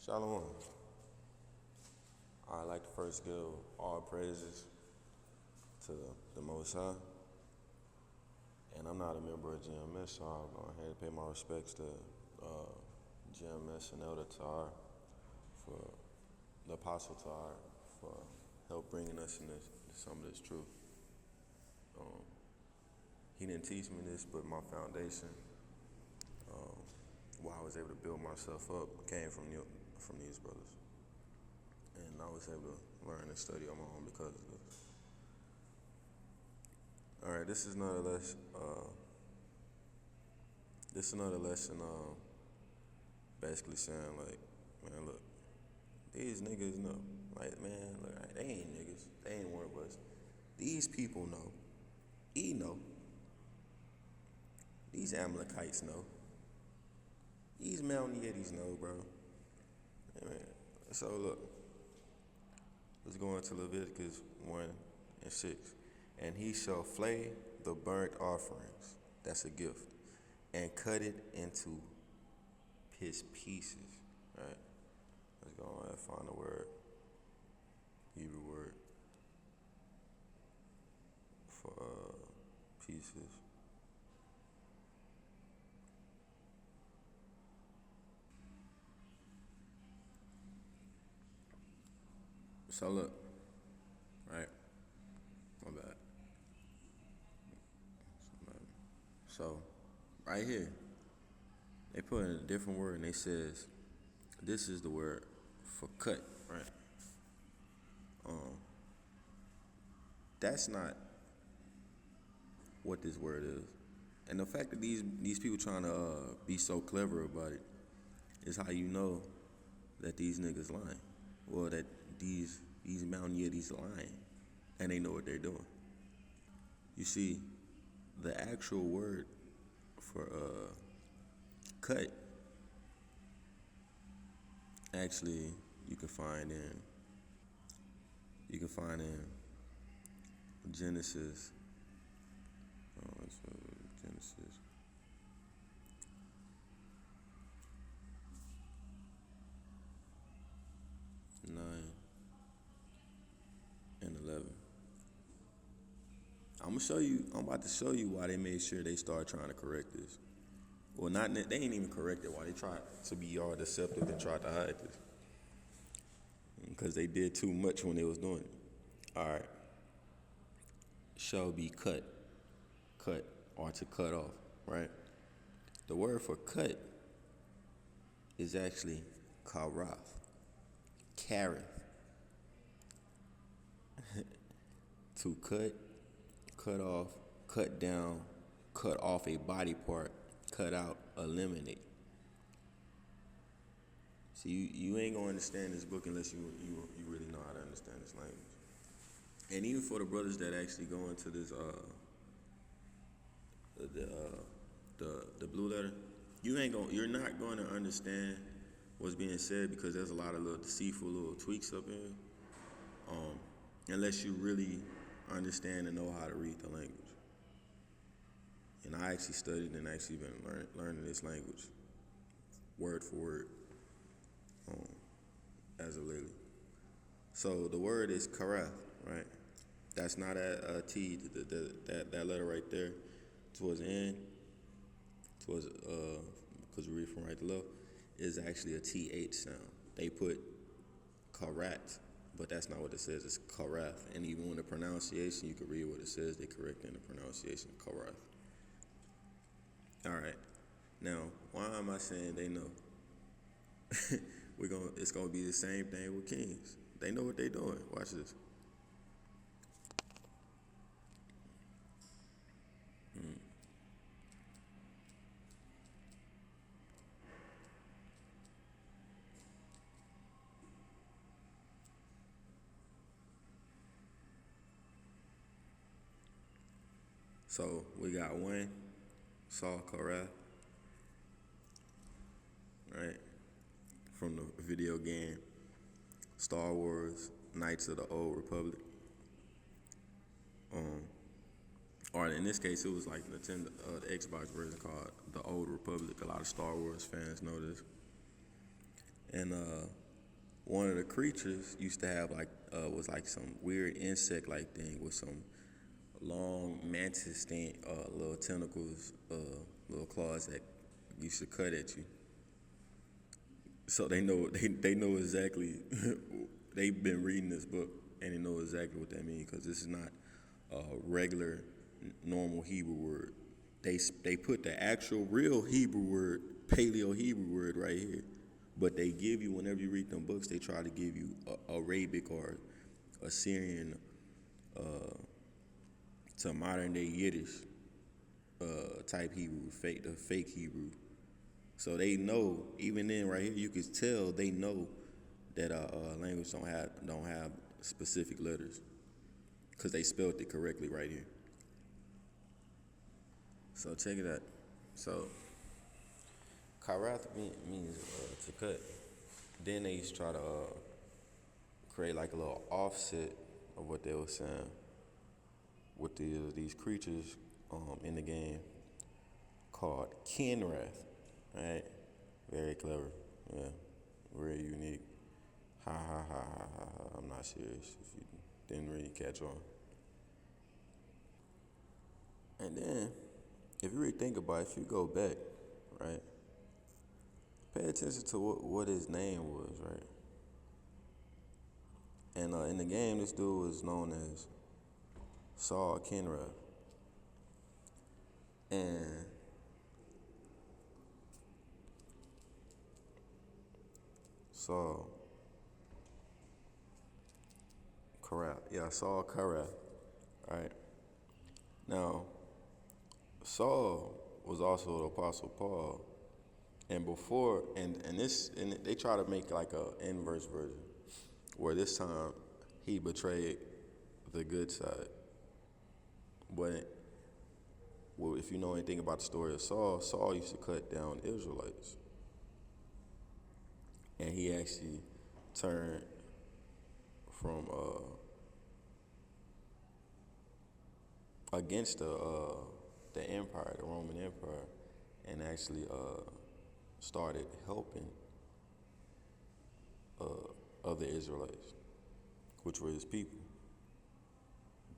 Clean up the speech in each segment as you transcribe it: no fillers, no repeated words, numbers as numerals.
Shalom. I'd like to first give all praises to the Most High. And I'm not a member of GMS, so I'll go ahead and pay my respects to GMS and Elder Tar for the Apostle Tar for help bringing us in some of this truth. He didn't teach me this, but my foundation, where I was able to build myself up, came from these brothers. And I was able to learn and study on my own because of this. All right, this is another lesson. Basically saying like, man, look, these niggas know. Like, man, look, they ain't niggas. They ain't one of us. These people know. He know. These Amalekites know. These Mount Yetis know, bro. Man. So look, let's go into Leviticus 1:6. And he shall flay the burnt offerings, that's a gift, and cut it into his pieces. Right? Let's go on and find the word, Hebrew word for pieces. So look, right? My bad. So, right here, they put in a different word and they says, this is the word for cut, right? That's not what this word is. And the fact that these people trying to be so clever about it is how you know that these niggas lying. Well, that these Mount Yetis lying, and they know what they're doing. You see, the actual word for cut, actually, you can find in Genesis. Genesis 9 and 11. I'm about to show you why they made sure they started trying to correct this. Well, they ain't even correct it. Why they tried to be all deceptive and tried to hide this? Because they did too much when they was doing it. All right. Shall be cut, or to cut off, right? The word for cut is actually karath, kareth. To cut off, cut down, cut off a body part, cut out, eliminate. See, you ain't gonna understand this book unless you really know how to understand this language. And even for the brothers that actually go into this the blue letter, you're not going to understand what's being said because there's a lot of little deceitful little tweaks up in, unless you really understand and know how to read the language. And I actually studied and actually been learning this language word for word as of lately. So the word is karath, right? That's not a T. That letter right there towards the end, because we read from right to left, is actually a TH sound. They put karat, but that's not what it says. It's karath. And even when the pronunciation, you can read what it says. They correct in the pronunciation, karath. All right. Now, why am I saying they know? It's gonna be the same thing with kings. They know what they're doing. Watch this. So we got one, Saul Korath, right? From the video game Star Wars, Knights of the Old Republic. Or in this case, it was like Nintendo, the Xbox version called the Old Republic. A lot of Star Wars fans know this. And one of the creatures used to have like was like some weird insect like thing with some long mantis thing, little tentacles, little claws that used to cut at you. So they know exactly. They've been reading this book and they know exactly what that means because this is not a regular, normal Hebrew word. They put the actual real Hebrew word, Paleo Hebrew word, right here. But they give you, whenever you read them books, they try to give you Arabic or Assyrian to modern day Yiddish type Hebrew, the fake Hebrew. So they know, even then, right here, you can tell they know that language don't have specific letters because they spelled it correctly right here. So check it out. So karath means to cut. Then they used to try to create like a little offset of what they were saying with these creatures in the game called Kinrath, right? Very clever, yeah, very unique. Ha ha ha ha ha ha. I'm not serious if you didn't really catch on. And then, if you really think about it, if you go back, right, pay attention to what his name was, right? And in the game, this dude was known as Saul Kinrath. And Saul Saul Karath, right? Now, Saul was also the Apostle Paul, and before, and they try to make like a inverse version, where this time he betrayed the good side. But well, if you know anything about the story of Saul, Saul used to cut down Israelites, and he actually turned from against the empire, the Roman Empire, and actually started helping other Israelites, which were his people.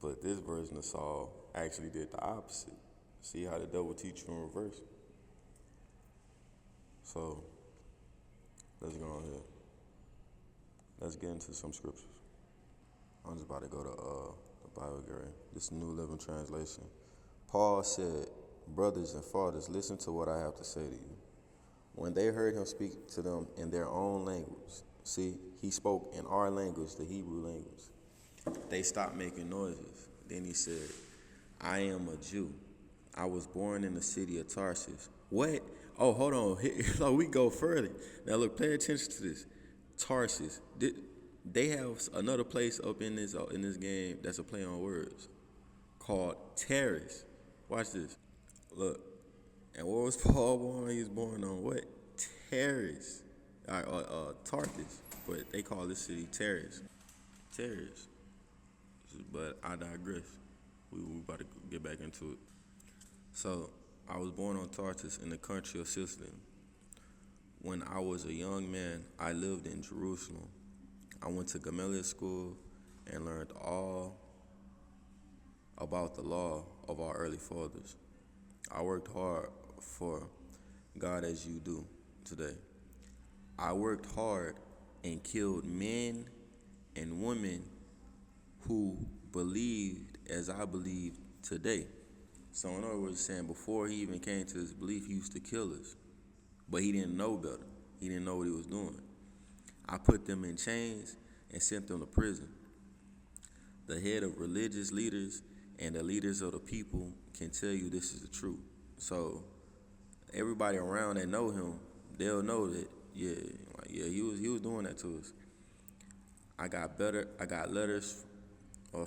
But this version of Saul actually did the opposite. See how the devil teach you in reverse? So let's go on here. Let's get into some scriptures. I'm just about to go to the Bible Gary. This New Living Translation. Paul said, "Brothers and fathers, listen to what I have to say to you." When they heard him speak to them in their own language, see, he spoke in our language, the Hebrew language. They stopped making noises. Then he said, "I am a Jew. I was born in the city of Tarsus." What? Oh, hold on. So we go further. Now look, pay attention to this. Tarsus. They have another place up in this game that's a play on words called Terrace. Watch this. Look. And what was Paul born? He was born on what? Terrace. Tarsus. But they call this city Terrace. Terrace. But I digress. We about to get back into it. So, I was born on Tarsus in the country of Sicily. When I was a young man, I lived in Jerusalem. I went to Gamaliel school and learned all about the law of our early fathers. I worked hard for God as you do today. I worked hard and killed men and women who believed as I believe today. So in other words, saying before he even came to his belief, he used to kill us. But he didn't know better. He didn't know what he was doing. I put them in chains and sent them to prison. The head of religious leaders and the leaders of the people can tell you this is the truth. So everybody around that know him, they'll know that he was doing that to us. I got letters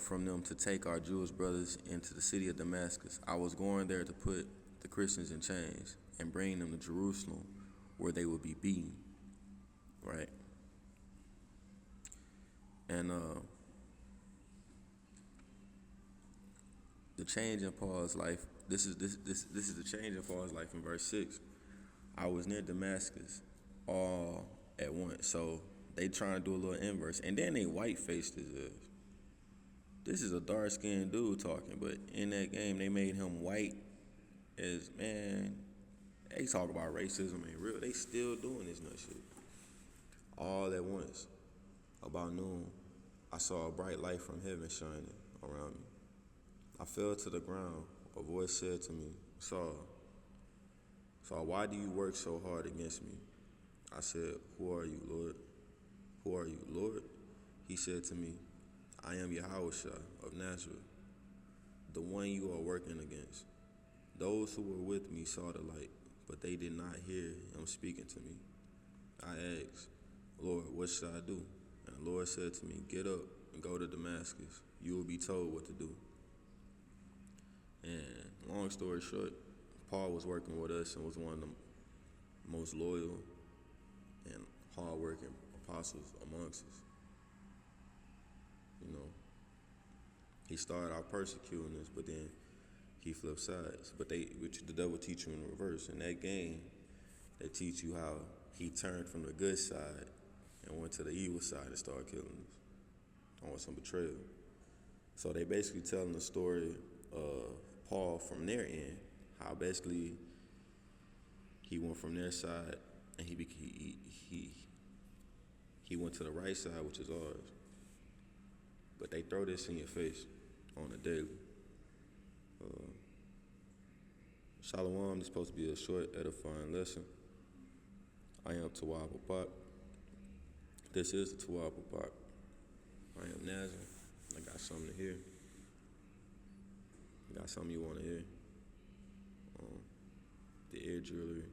from them to take our Jewish brothers into the city of Damascus. I was going there to put the Christians in chains and bring them to Jerusalem where they would be beaten, right? And the change in Paul's life, this is the change in Paul's life in verse 6. I was near Damascus all at once. So they trying to do a little inverse, and then they white faced his ass. This is a dark skinned dude talking, but in that game they made him white as man. They talk about racism ain't real. They still doing this nut shit all at once. About noon, I saw a bright light from heaven shining around me. I fell to the ground. A voice said to me, Saul, why do you work so hard against me? I said, who are you, Lord? Who are you, Lord? He said to me, I am Yahushua of Nazareth, the one you are working against. Those who were with me saw the light, but they did not hear him speaking to me. I asked, Lord, what should I do? And the Lord said to me, get up and go to Damascus. You will be told what to do. And long story short, Paul was working with us and was one of the most loyal and hard-working apostles amongst us. You know, he started out persecuting us, but then he flipped sides. But the devil teach you in reverse. In that game, they teach you how he turned from the good side and went to the evil side and started killing us on some betrayal. So they basically telling the story of Paul from their end, how basically he went from their side and he went to the right side, which is ours. But they throw this in your face on a daily. Shalom is supposed to be a short, edifying lesson. I am Tawab Apak. This is the Tawab Apak. I am Nazar. I got something to hear. I got something you want to hear. The ear jewelry.